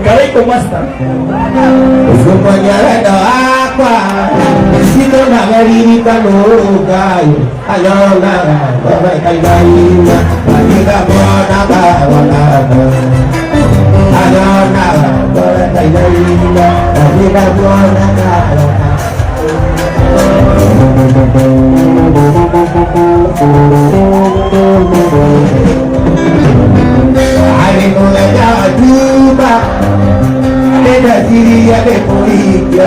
Kalian kumasta? Semuanya doa apa? Kita nak beri kanugai. Ayo nak bagai kainnya. Kita bona bawana. Ayo nak bagai kainnya. Kita bona bawana. Hari mulai jumpa. Ada diri ada polisi,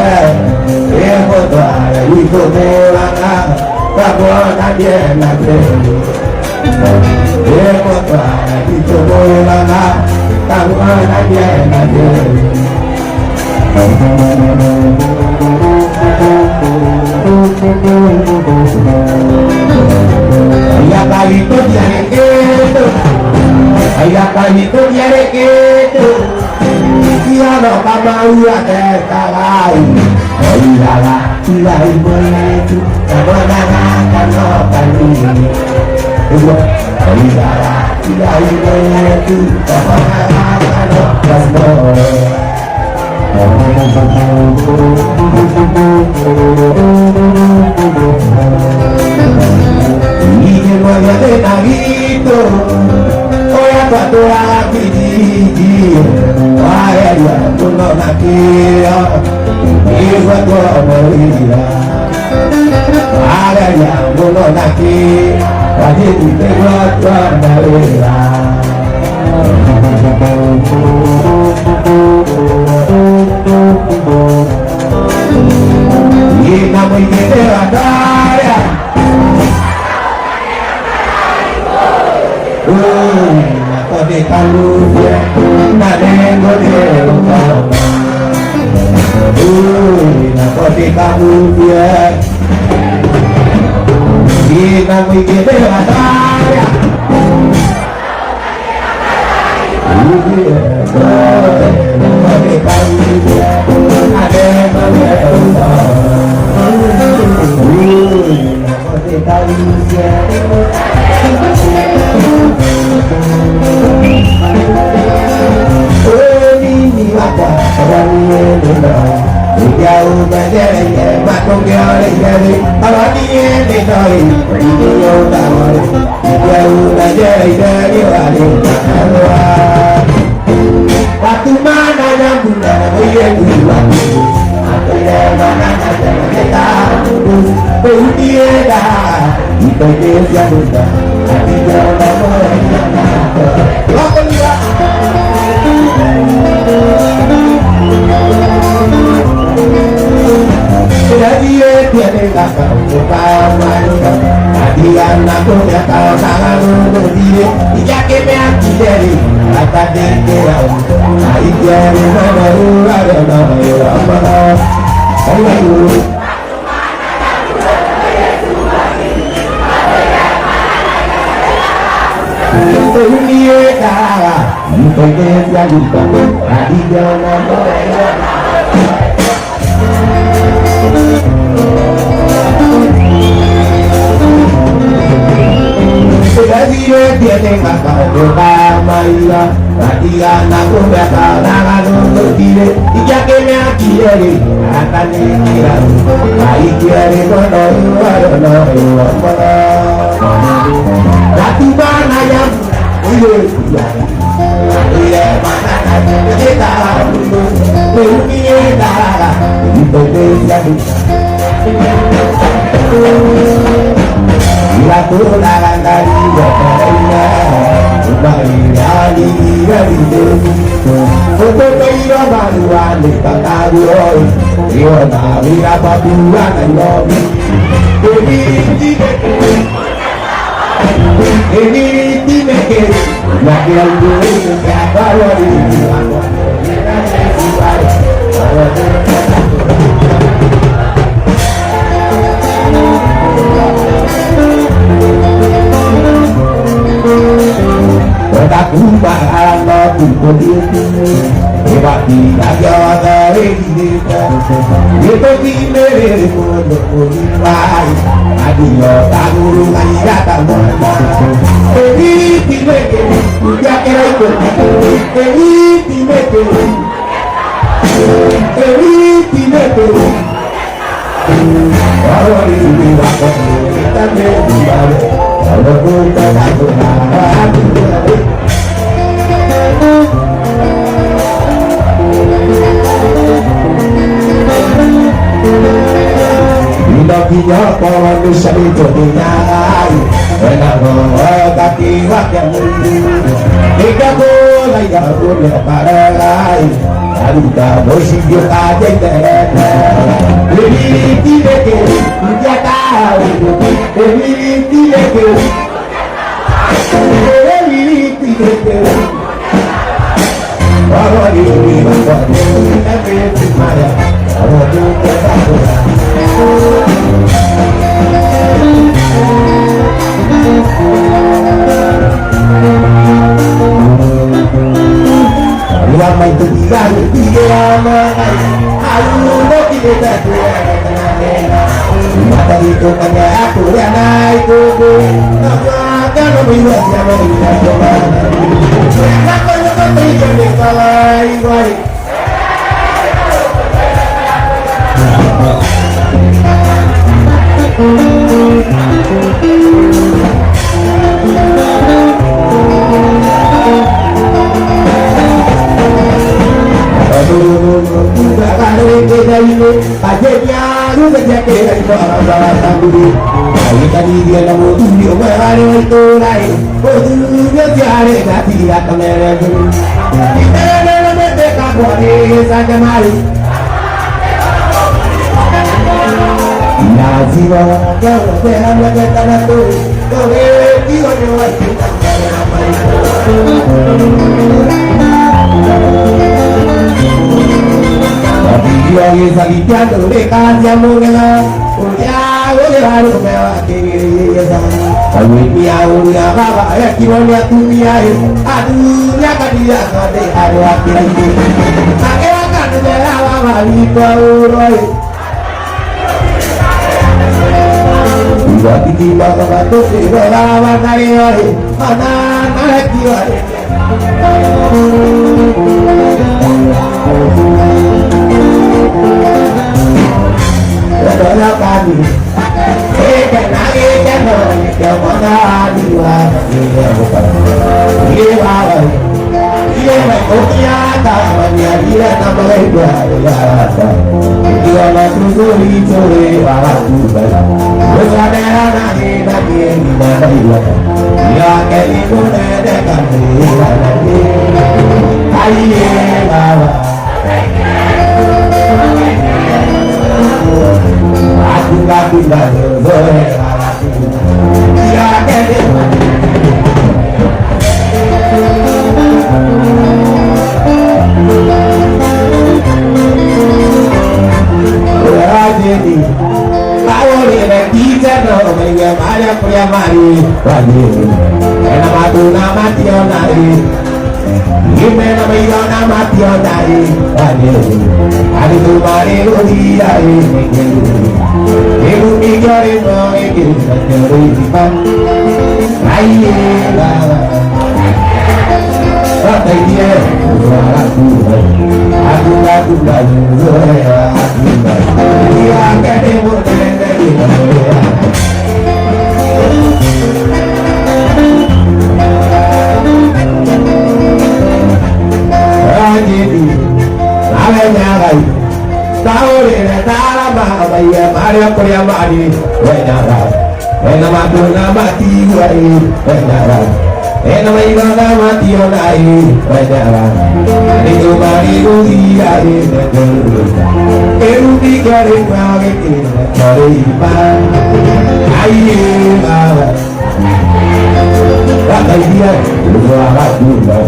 foto ada itu melang, kawan dia nanti. Foto ada itu melang, kawan dia nanti. Ayah kali itu jadi itu, ayah kali itu jadi itu. Dia no kamau ada kalai, iyalah ilai begitu, kemenangan no kali. Iyalah ilai begitu, kemenangan no kali. Ini mana dengarito, oh ya batu lagi di. Wahai dia puno nakira, ibu tua beria. Wahai dia puno nakira, wajib dibuat beria. Ini namanya deradaya. Kode kalu dia, nade kode kau. Kode kalu dia, kita bikin deradaya. Kode kalu dia, nade kode kau. Kode kalu dia. Jauh berjalan, maklum jalan jadi, kalau dia dikali, dia tahu. Jauh berjalan jadi wali, waktu mana yang bunda boleh buat, apa yang mana saja kita tahu, dia dah, kita dia bunda, hati jangan boleh apa dia? Dia tiada kata untuk manusia. Hadian aku dah tahu sangat untuk dia. Ijake meaki dari kata dia. Naik dari mana ada nama apa? Ayo. Dia dah, dia juga. Dia nama. Dia tengah kau kamaya, dia nak berkata nak untuk dia. Ijake meaki dari akan dikira. Baik dari mana apa? Waktu mana yang dia mana kita dunia darah itu dia. Bila tulangan dari jadinya, dari untuk kira baruan di kataruoi, dia tak bila babuan dan lobi. Ini timekir, nak yang dulu siapa lagi? Ebati agya regita Ito di mere mono pai Adio taguru ngaya tamana Ewi timeke Uja kera iko Ewi timeke Ewi timeke Warori wakon Kita medibale Kalau kita takuna Hati kita Binaginya manusia itu dinyai enak banget kaki rakyat tiga boleh ya boleh parai lalu kamu singgih aja ini tidak kiri dia tahu ini tidak kiri ini tidak kiri kalau ini bakal tapi mana kalau kita tahu Lama itu dia mengai Alu kita dua Mata itu tanya aku yang naik kubu Kan lebih luas yang melihat kemana Aku yang terjadi di kalai-kalai Akhirnya lu terjadi dari orang-orang tadi tadi dia nemu tujuh merari itu lain tujuhnya cari hati akan mereka kita dalam mereka boleh saja mari ya jiwa kau jangan berkata itu kau jiwa jiwa kita dia bisa dipiatu dekat jamu dengan usia boleh harus mewah kiri ya kami piau ya bapa ya kiwanya tu piai aduh ya kadia kade ada wakil itu akan jelawa mali kau tiba-tiba kau tu berawan dari mana naik kiwai Dola kami, nagi kenal, dia mana dia, dia bukan, dia awal, dia berkokia, tangannya dia nama dia, dia masuk curi waktu berat, bersadar nagi di mana dia, dia kali pun dekat dia, ayah bawa. Aku nggak bisa boleh ya kede jadi kalau dia kita no mengenai ada pria mari lagi nama tu nama tionari gimana bila nama tionari lagi ada tu mari udiai ibu mikir mau mikir dari depan aye bawa kata dia suaraku aku lagi dia kade murni dari jadi namanya lagi tahu dia tahu bahwa ia Maria Korea mari wenara nama tu nama tiwai wenara nama ibu nama tionai wenara itu mari udiai erupi kare mari kare iban aye bawa kata dia suara tunda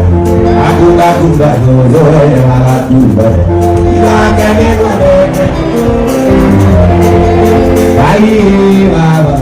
aku tak suara tunda silakan itu aye bawa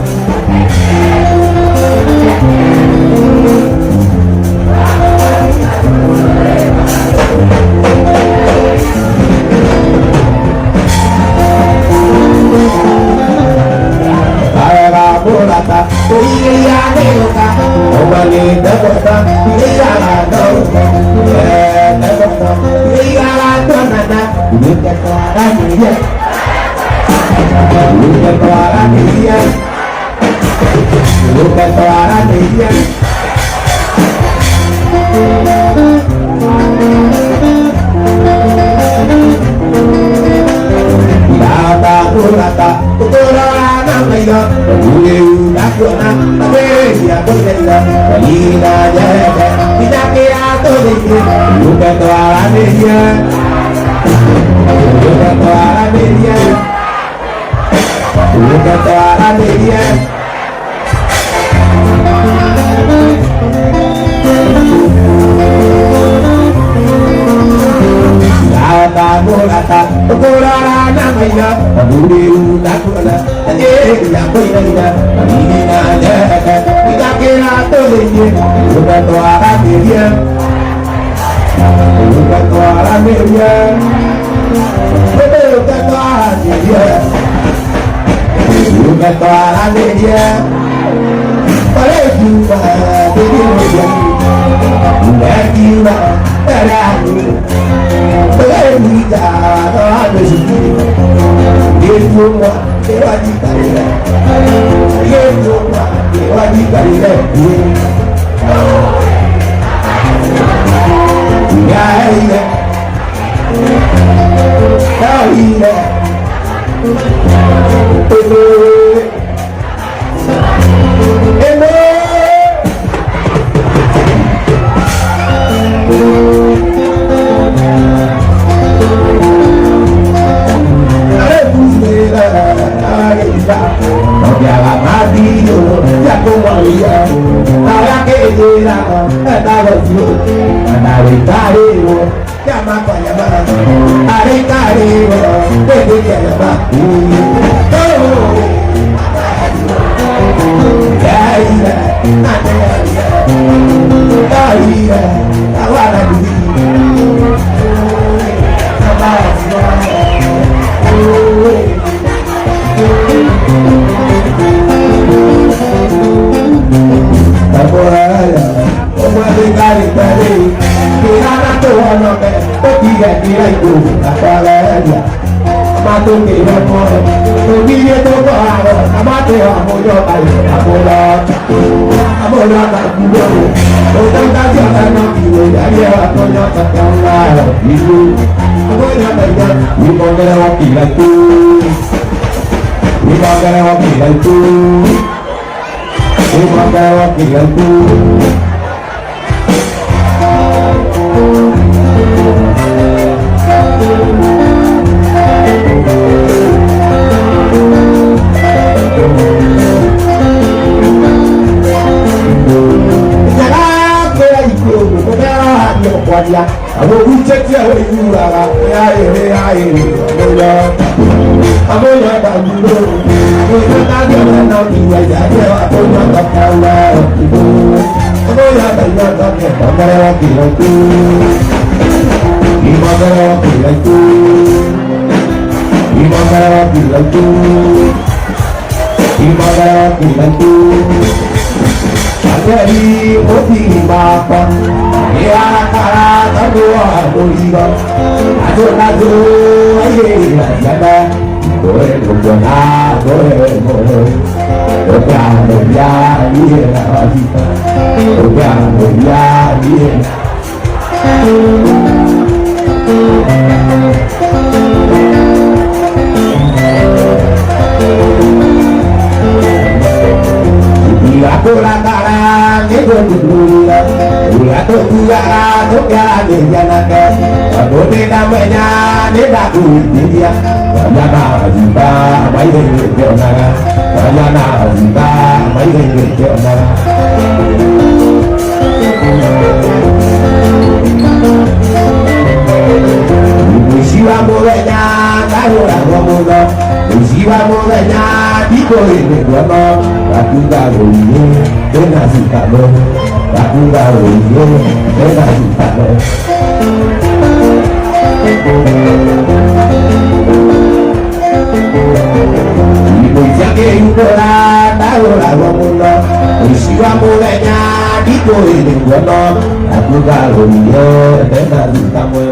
gua mulainya di ini gua non aku kalau dia tenda di kamu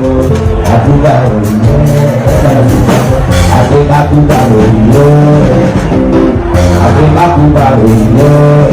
aku kalau dia tenda di kamu aku kalau dia aku kalau dia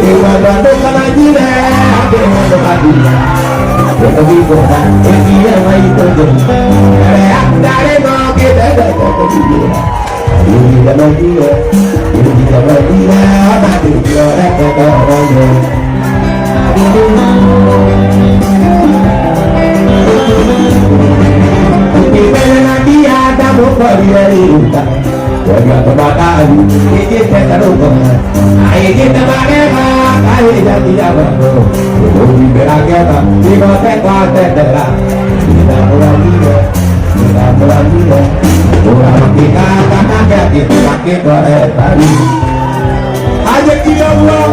Guardando canagine, guardando canagine. Questo vivo, e via mai tutto. Andare no che te da dire. Io da dire, ma ti dico che voglio. Di bene la via da fuori la vita. Guarda batali, e che te da roba. Ai che te magari ai da di da bravo. Non libera che va, ti va te qua te da. Di da ora via, di da ora via. Ora che canta che tadi. Aja kita Allah.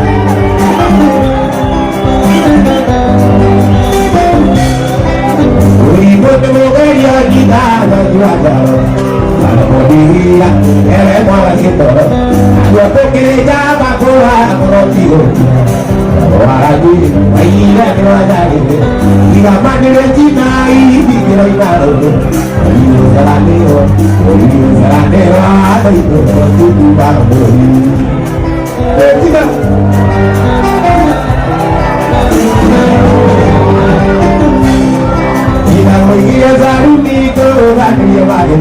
Ribut moga kita juara. Kalau dia malah kita. Dua pekerja bakula roti. Waraji, aida kelajari. Jika mandiri Cina ini kira baru. Ini selaneo, ada itu baru. Tidak. Jika mengira zaruni keluar dia baru.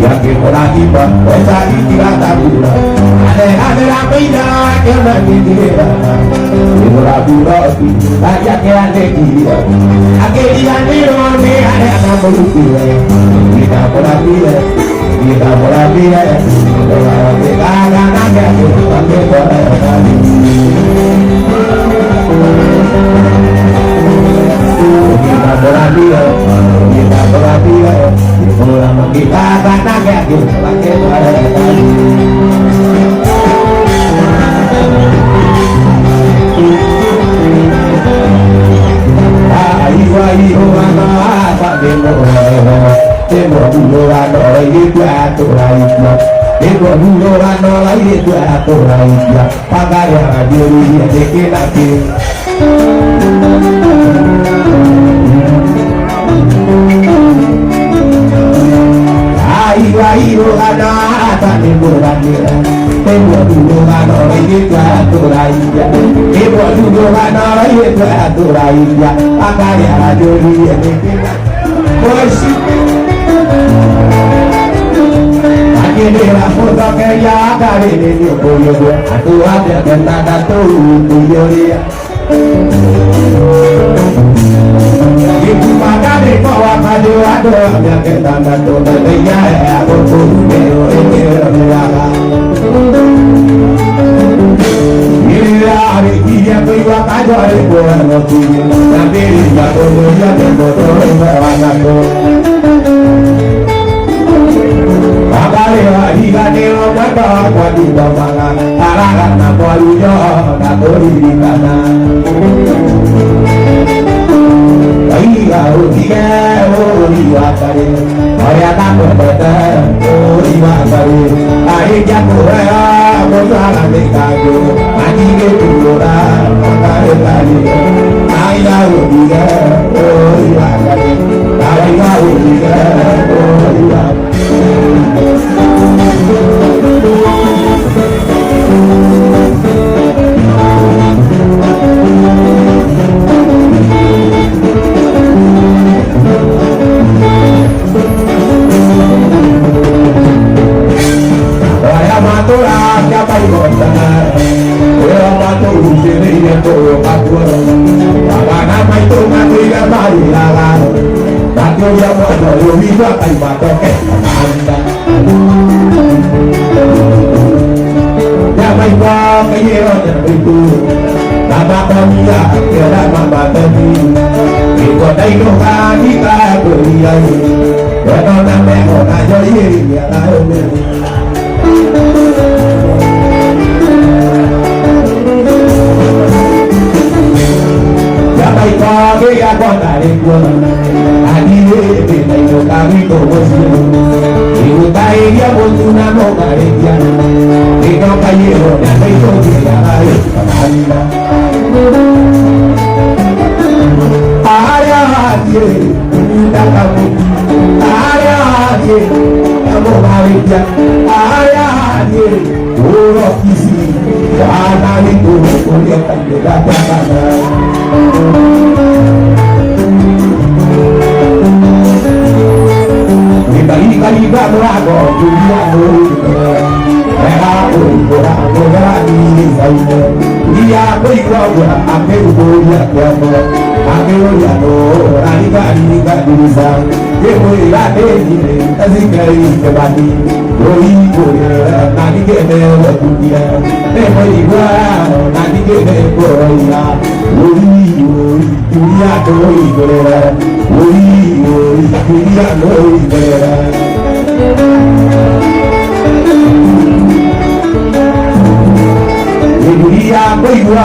Yang kita tiba, kita tidak tahu. Ada apa ini? Kita tidak. Rabu roti, banyak yang dia. Akhirnya di rumah ada anak berusia. Kita boleh, kita boleh. Kalau kita ada kita boleh. Kita boleh, kita boleh. Kalau kita ada kita boleh. Inilah foto kaya dari ini punya dua. Atu ada kata datu punya dia. Ibu pada di bawah kado ada yang kita datu dari ya aku punya ini rela. Inilah hari dia berdua kado di bawah roti. Tapi dia punya di bawah roti. Hingga nelo kata wadi bamanga arahan nabalunya natori di kana. Hingga utia uriwa kare, Maria takut betul uriwa kare. Hari jakura bola dekago, ani ketula kare kare. Hingga utia uriwa kare, hingga utia uriwa. Kali-kali berlaku dunia mereka orang di sana dia berikut ambil dia kamu ambil dia orang di bisa dia boleh ini kasih kali kembali boleh nanti kita dunia nanti kita dunia dunia bergua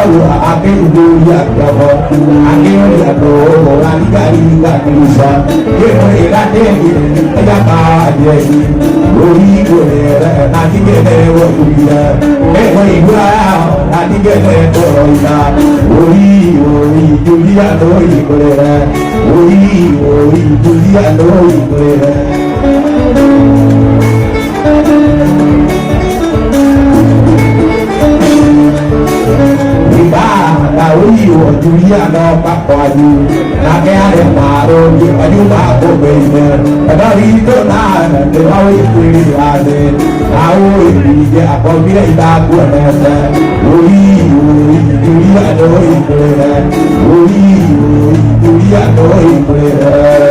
akhir dunia kamu akhir jatuh lagi nggak bisa dia ini apa jadi boleh nanti kita dunia bergua nanti kita dunia dunia dunia dapat baju, nak ada maru, baju aku bener. Dari itu nana, tahu itu ada, tahu ini apa bila kita kuasa. Dunia doi bener, dunia doi bener.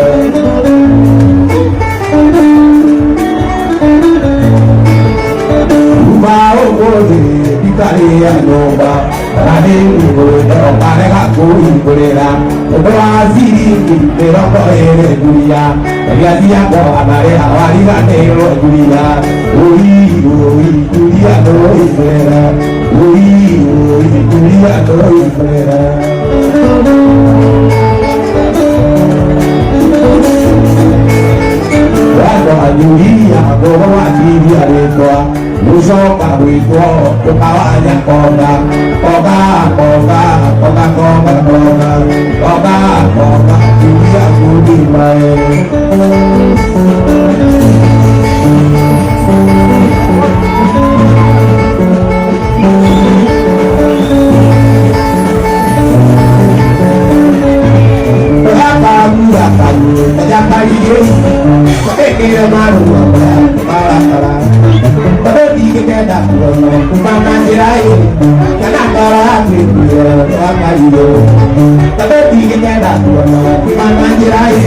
Mau boleh kita lihat coba. Radin boleh orang aku boleh lah. Berhasil kita boleh dunia. Jadi aku amare awali nanti lo dunia. Dunia doi bener. Dunia doi bener. Dunia bawa dia itu, musuh kau itu, kawannya koda, dunia budi baik. Kira maru para tapi kita dah mana jirai karena para kita kayu tapi kita dah mana jirai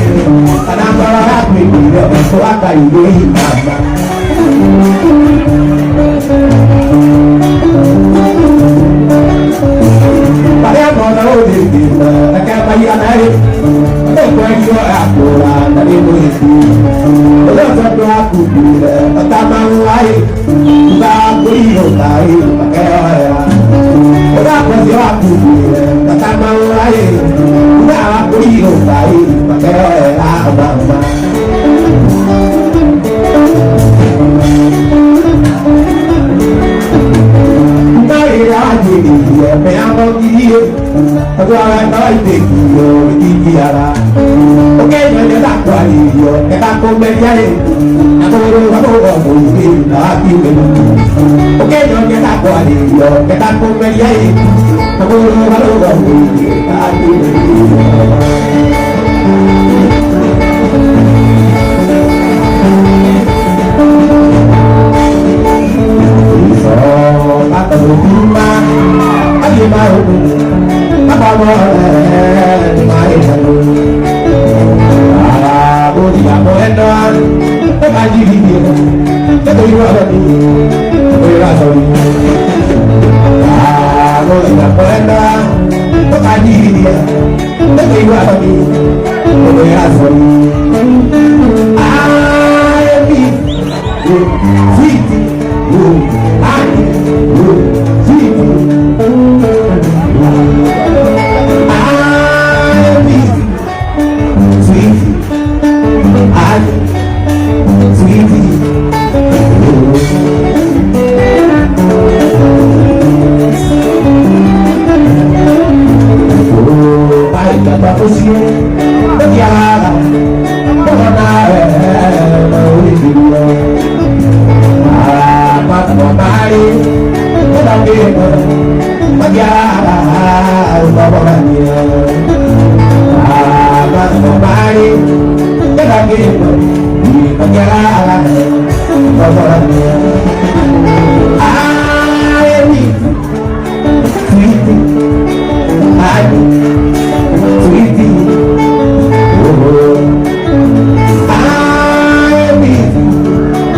karena para kita kayu pada mana di kita tak payah naik aku aku dari musuh satu aku bila pertama mulai kita beri pakai orang berapa sih aku bila pertama mulai kita beri pakai orang mari lagi dia pengen dia aku akan tahu dia oke jadi tak kuali yo kita komberi aku mungkin lagi oke jadi tak kuali yo kita komberi aku mungkin lagi so atau rumah lagi mau apa boleh main tidak boleh don, kaji dia, kita ibadah lagi, ibadah lagi. Kalau tidak boleh don, kaji dia, kita ibadah lagi, ibadah lagi. Ayo, sweet, bahagia bahagia amat kembali terakhir di penjara bahagia air sweetie air sweetie oh air sweetie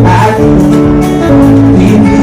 air sweetie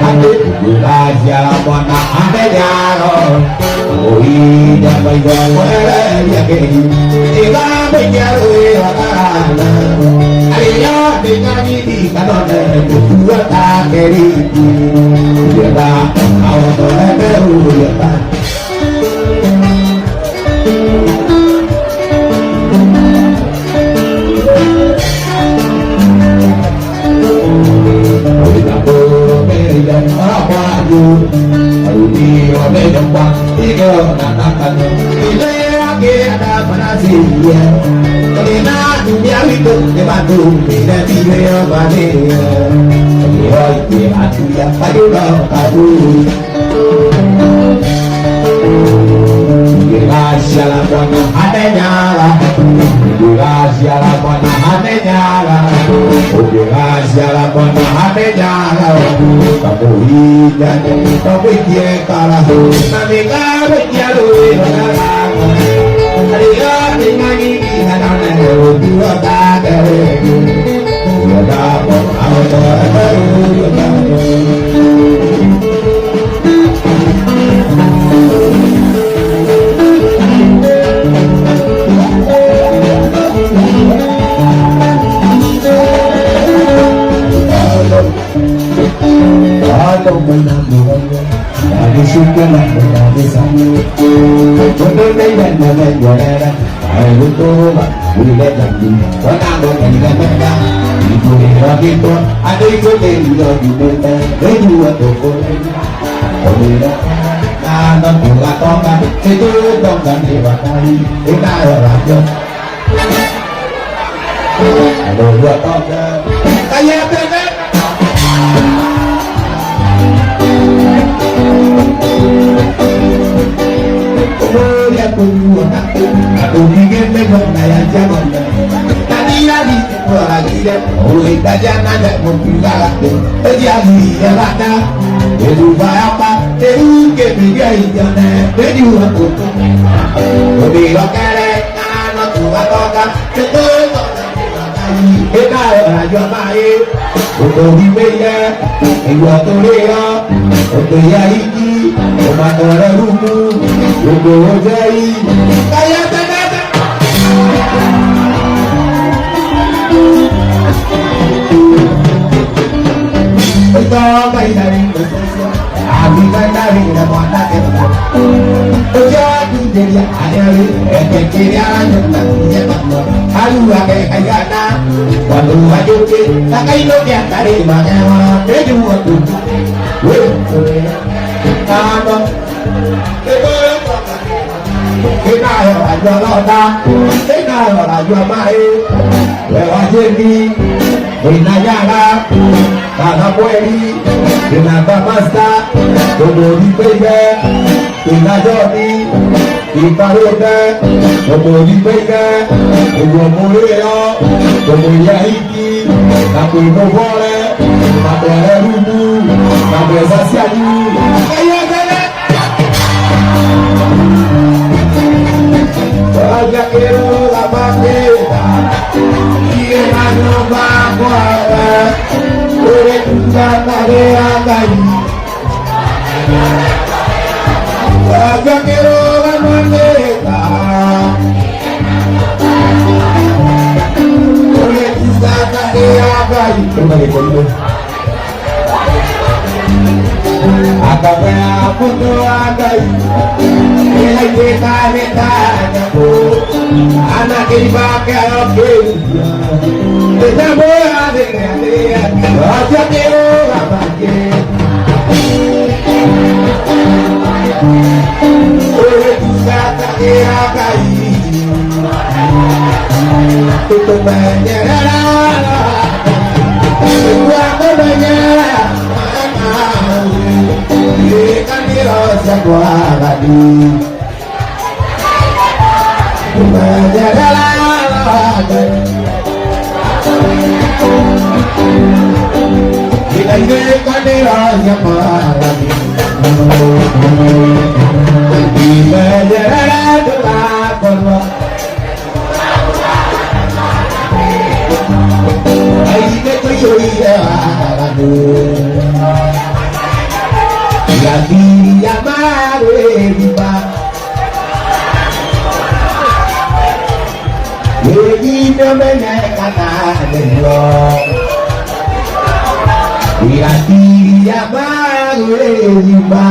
ate raja wana ade jaro oi dan bayo wala ya ke ila bayo wala ayo dengan ini kalau ada dua tak keri dia tak mau boleh ya tak Irati amare riba Yegi namanya kata delo Irati amare riba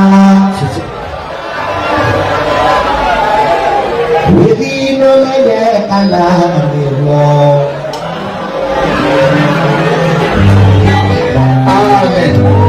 Yegi namanya kata delo Amen.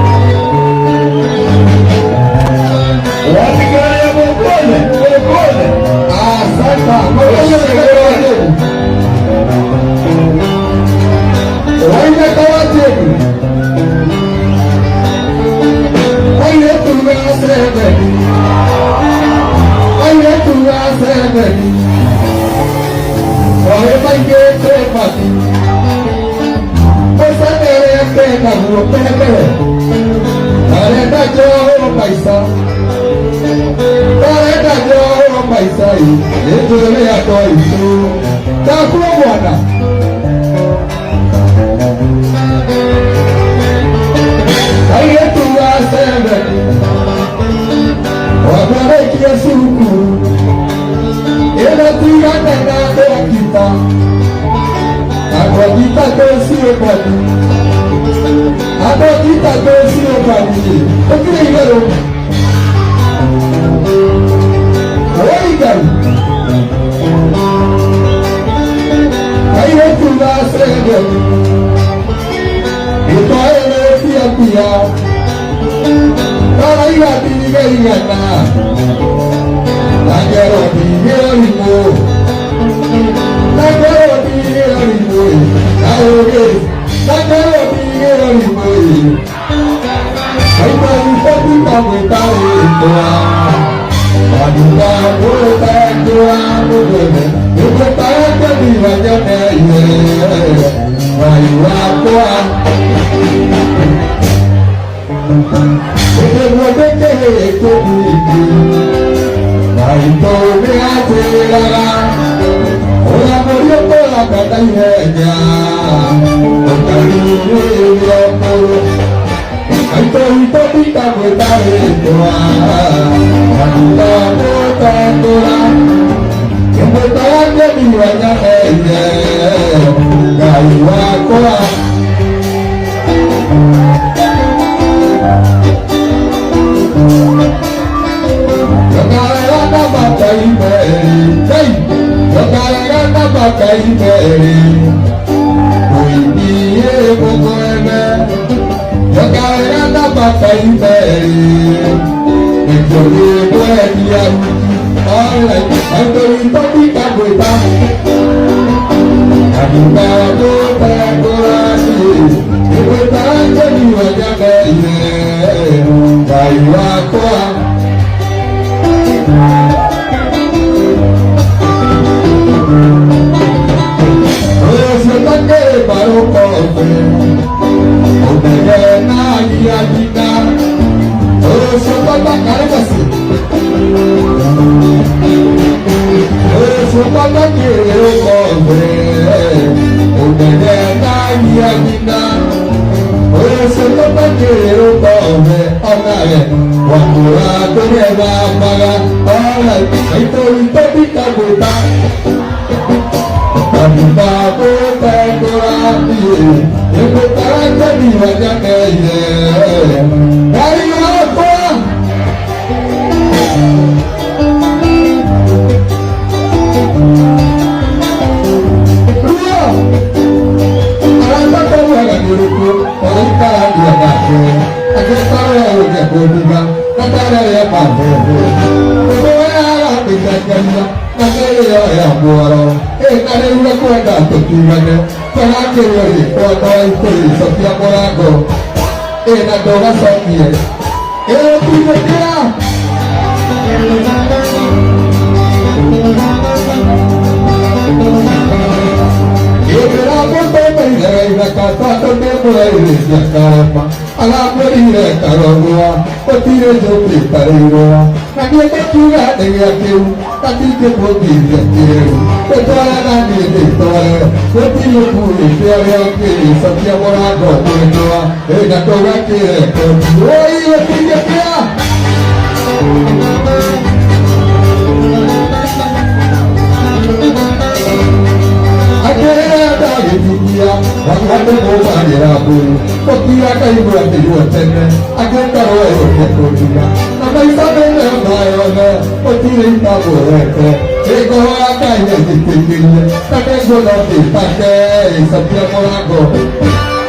waktu mau di rabu, pokoknya kayak buat di luar sana, akan taruh itu dia. Nama isabel bayarnya, pokoknya tak boleh. Ego akan yang ditingginya, tapi gula dipakai setiap orang go.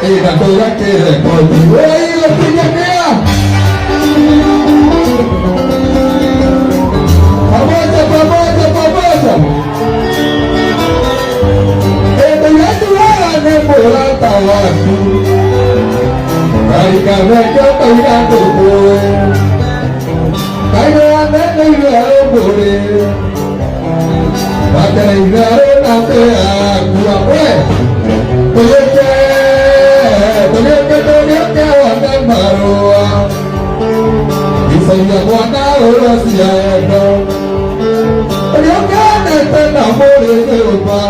Ina tuh kira kau woi lebihnya dia. Apa? Tuhan yang bola tawaku, kaya mereka kaya tuh, kaya anak negara boleh, pada negara nanti aku apa? Boleh orang baru, bisa yang warna orang siapa? Boleh tak boleh lupa.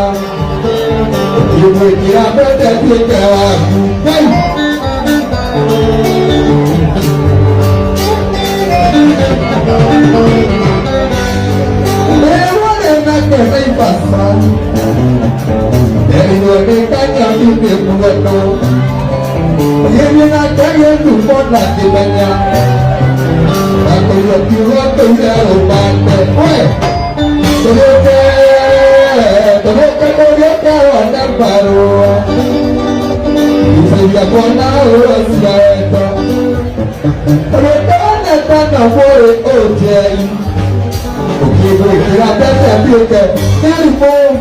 Ibu kira berarti kawaku, hey. Lewat enak kesai pasang, dari luar dekat yang tidur mengetuk. Ini ada yang support lagi banyak. Aku lebih waktu yang lupa, hey. Orang baru bisa jagoan harus jatuh mereka datang boleh ojek oke kira sambil ke telepon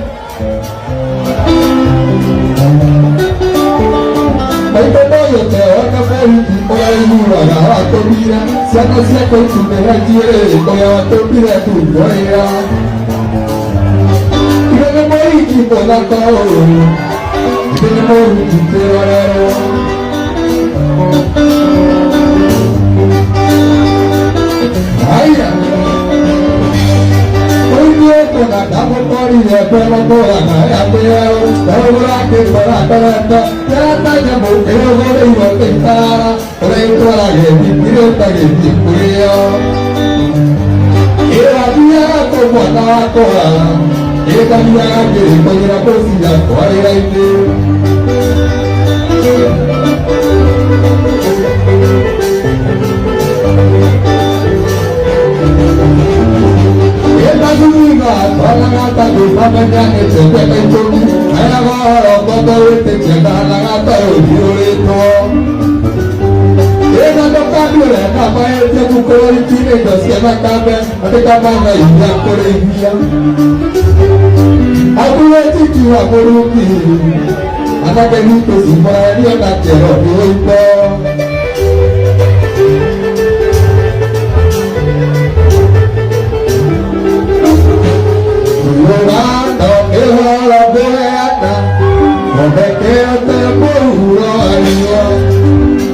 baik betul ya orang kafir orang murah atau bila siapa itu berhasil kalau atau bila tu boleh Tipo da cor, tem amor de terror. Aia, hoy día con la cama por y de pelo por la cara pero ahora que para tanto ya tanya mujer por y no tentara por ahí toda la gente quiere estar en tiempo era día como andaba toda Eka dia kiri pengira posija kuaira itu. Eka juga orang kata di mamanya itu itu. Ayah orang kata itu jangan kata itu. Eka dokter dia apa itu bukan itu itu siapa kabe, ada kabe yang Korea. Aku lagi jiwa beruki, anak itu semua dia tak cerah itu. Orang tak kira berada, mereka terburuaya,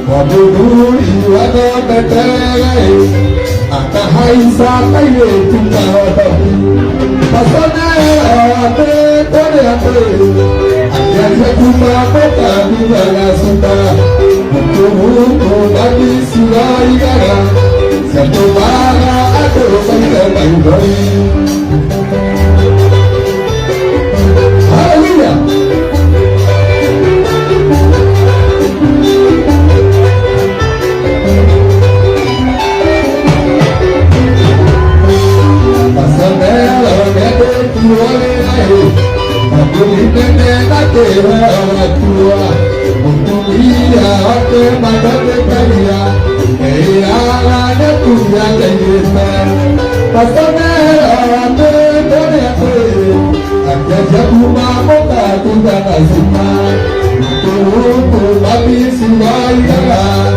kabuduri atau terterai, akan hai sakai itu kau. Pasana ate kore ate aja kuma kota di mana suta kuku dari sulai gara satu bara atau sampai banggoi haleluya Aku ingin nak orang tua, untuk dia aku makan kaya, ada punya kehidupan. Pasangan orang berdoa ada jago mampu tak tidak simpan, untuk habis semua jalan,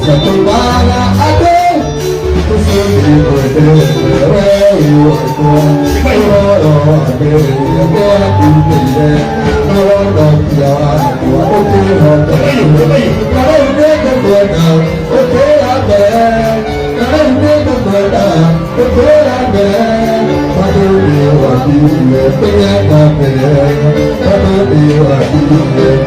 satu bala ada. Terima kasih.